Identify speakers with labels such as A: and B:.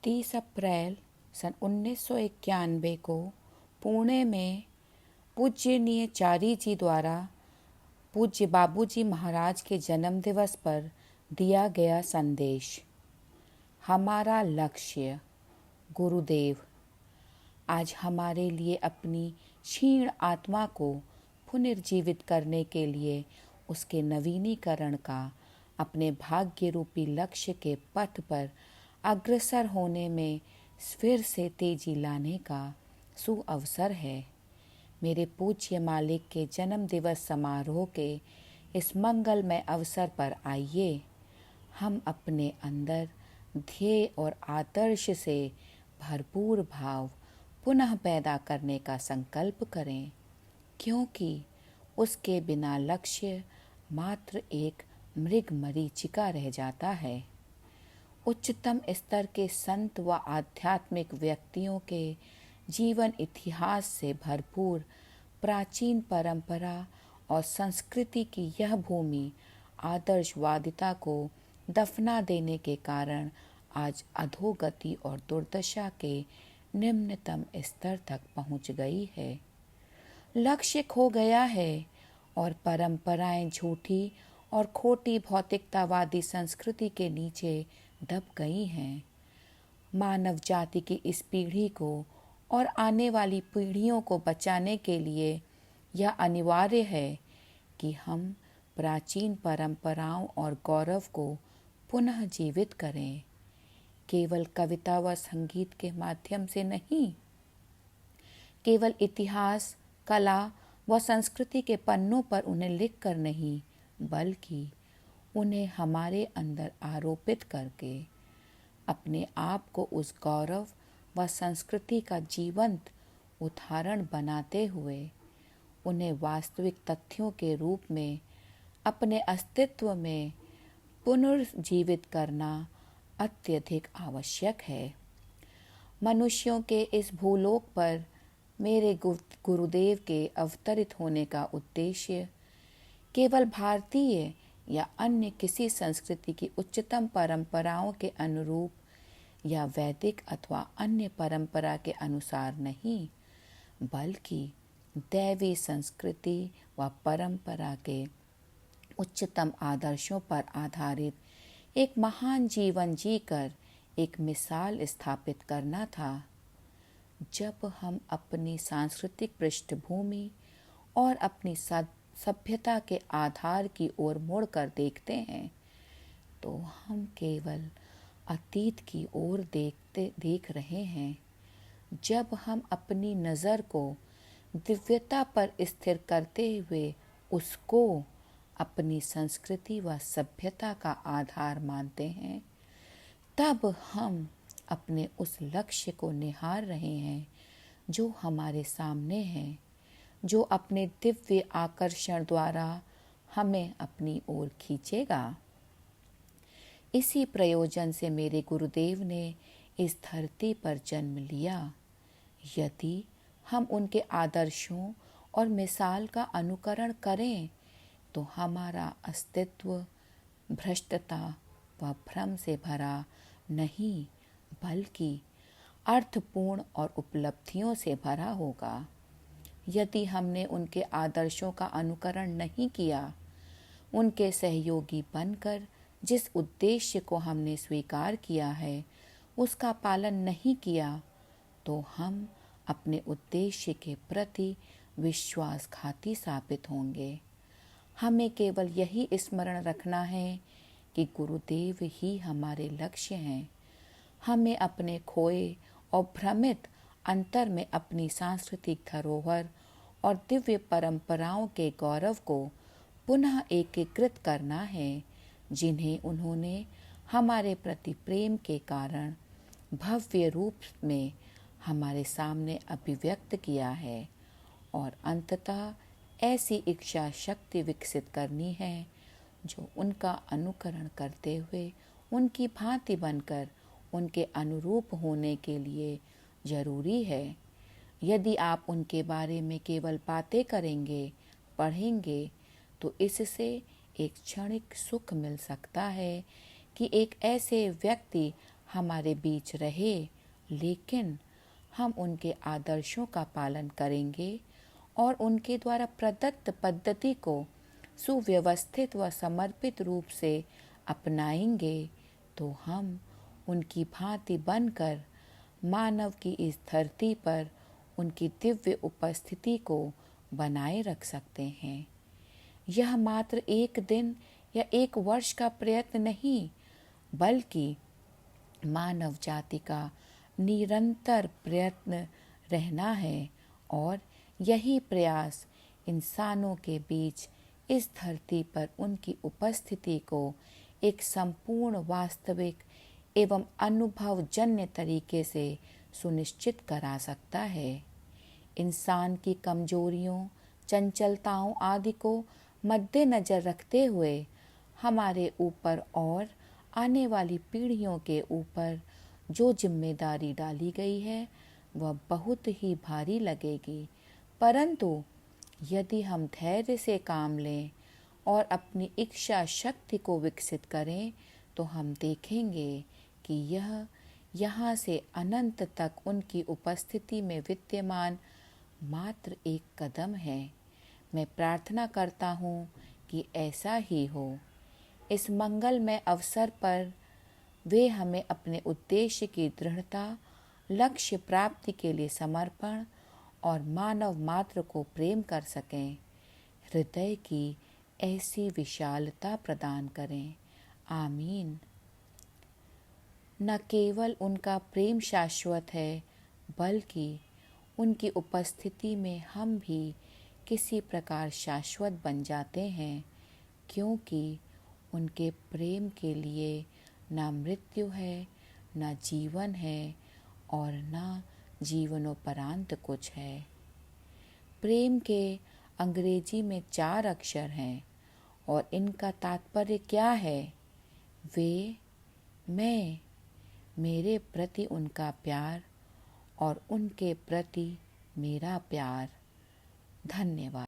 A: 30 अप्रैल सन 1991 को पुणे में पूज्यनीय चारी जी द्वारा पूज्य बाबूजी महाराज के जन्म दिवस पर दिया गया संदेश। हमारा लक्ष्य गुरुदेव आज हमारे लिए अपनी क्षीण आत्मा को पुनर्जीवित करने के लिए उसके नवीनीकरण का अपने भाग्य रूपी लक्ष्य के पथ पर अग्रसर होने में फिर से तेजी लाने का सुअवसर है। मेरे पूज्य मालिक के जन्म दिवस समारोह के इस मंगलमय अवसर पर आइए हम अपने अंदर ध्येय और आदर्श से भरपूर भाव पुनः पैदा करने का संकल्प करें, क्योंकि उसके बिना लक्ष्य मात्र एक मृग मरीचिका रह जाता है। उच्चतम स्तर के संत व आध्यात्मिक व्यक्तियों के जीवन इतिहास से भरपूर प्राचीन परंपरा और संस्कृति की यह भूमि आदर्शवादिता को दफना देने के कारण आज अधोगति और दुर्दशा के निम्नतम स्तर तक पहुंच गई है। लक्ष्य खो गया है और परंपराएं झूठी और खोटी भौतिकतावादी संस्कृति के नीचे दब गई हैं। मानव जाति की इस पीढ़ी को और आने वाली पीढ़ियों को बचाने के लिए यह अनिवार्य है कि हम प्राचीन परंपराओं और गौरव को पुनः जीवित करें, केवल कविता व संगीत के माध्यम से नहीं, केवल इतिहास, कला व संस्कृति के पन्नों पर उन्हें लिख कर नहीं, बल्कि उन्हें हमारे अंदर आरोपित करके अपने आप को उस गौरव व संस्कृति का जीवंत उदाहरण बनाते हुए उन्हें वास्तविक तथ्यों के रूप में अपने अस्तित्व में पुनर्जीवित करना अत्यधिक आवश्यक है। मनुष्यों के इस भूलोक पर मेरे गुरुदेव के अवतरित होने का उद्देश्य केवल भारतीय या अन्य किसी संस्कृति की उच्चतम परंपराओं के अनुरूप या वैदिक अथवा अन्य परंपरा के अनुसार नहीं, बल्कि दैवी संस्कृति व परंपरा के उच्चतम आदर्शों पर आधारित एक महान जीवन जीकर एक मिसाल स्थापित करना था। जब हम अपनी सांस्कृतिक पृष्ठभूमि और अपनी सभ्यता के आधार की ओर मुड़कर देखते हैं तो हम केवल अतीत की ओर देख रहे हैं। जब हम अपनी नज़र को दिव्यता पर स्थिर करते हुए उसको अपनी संस्कृति व सभ्यता का आधार मानते हैं, तब हम अपने उस लक्ष्य को निहार रहे हैं जो हमारे सामने है, जो अपने दिव्य आकर्षण द्वारा हमें अपनी ओर खींचेगा। इसी प्रयोजन से मेरे गुरुदेव ने इस धरती पर जन्म लिया। यदि हम उनके आदर्शों और मिसाल का अनुकरण करें तो हमारा अस्तित्व भ्रष्टता व भ्रम से भरा नहीं, बल्कि अर्थपूर्ण और उपलब्धियों से भरा होगा। यदि हमने उनके आदर्शों का अनुकरण नहीं किया, उनके सहयोगी बनकर जिस उद्देश्य को हमने स्वीकार किया है उसका पालन नहीं किया, तो हम अपने उद्देश्य के प्रति विश्वासघाती साबित होंगे। हमें केवल यही स्मरण रखना है कि गुरुदेव ही हमारे लक्ष्य हैं। हमें अपने खोए और भ्रमित अंतर में अपनी सांस्कृतिक धरोहर और दिव्य परंपराओं के गौरव को पुनः एकीकृत करना है, जिन्हें उन्होंने हमारे प्रति प्रेम के कारण भव्य रूप में हमारे सामने अभिव्यक्त किया है, और अंततः ऐसी इच्छा शक्ति विकसित करनी है जो उनका अनुकरण करते हुए उनकी भांति बनकर उनके अनुरूप होने के लिए जरूरी है। यदि आप उनके बारे में केवल बातें करेंगे, पढ़ेंगे, तो इससे एक क्षणिक सुख मिल सकता है कि एक ऐसे व्यक्ति हमारे बीच रहे, लेकिन हम उनके आदर्शों का पालन करेंगे और उनके द्वारा प्रदत्त पद्धति को सुव्यवस्थित व समर्पित रूप से अपनाएंगे, तो हम उनकी भांति बनकर मानव की इस धरती पर उनकी दिव्य उपस्थिति को बनाए रख सकते हैं। यह मात्र एक दिन या एक वर्ष का प्रयत्न नहीं, बल्कि मानव जाति का निरंतर प्रयत्न रहना है और यही प्रयास इंसानों के बीच इस धरती पर उनकी उपस्थिति को एक संपूर्ण वास्तविक एवं अनुभवजन्य तरीके से सुनिश्चित करा सकता है। इंसान की कमजोरियों, चंचलताओं आदि को मद्देनजर रखते हुए हमारे ऊपर और आने वाली पीढ़ियों के ऊपर जो जिम्मेदारी डाली गई है वह बहुत ही भारी लगेगी, परंतु यदि हम धैर्य से काम लें और अपनी इच्छा शक्ति को विकसित करें तो हम देखेंगे कि यह यहाँ से अनंत तक उनकी उपस्थिति में विद्यमान मात्र एक कदम है। मैं प्रार्थना करता हूँ कि ऐसा ही हो। इस मंगलमय अवसर पर वे हमें अपने उद्देश्य की दृढ़ता, लक्ष्य प्राप्ति के लिए समर्पण और मानव मात्र को प्रेम कर सकें। हृदय की ऐसी विशालता प्रदान करें। आमीन। न केवल उनका प्रेम शाश्वत है, बल्कि उनकी उपस्थिति में हम भी किसी प्रकार शाश्वत बन जाते हैं, क्योंकि उनके प्रेम के लिए ना मृत्यु है, ना जीवन है और ना जीवनोपरांत कुछ है। प्रेम के अंग्रेजी में 4 अक्षर हैं और इनका तात्पर्य क्या है? वे, मैं, मेरे प्रति उनका प्यार और उनके प्रति मेरा प्यार। धन्यवाद।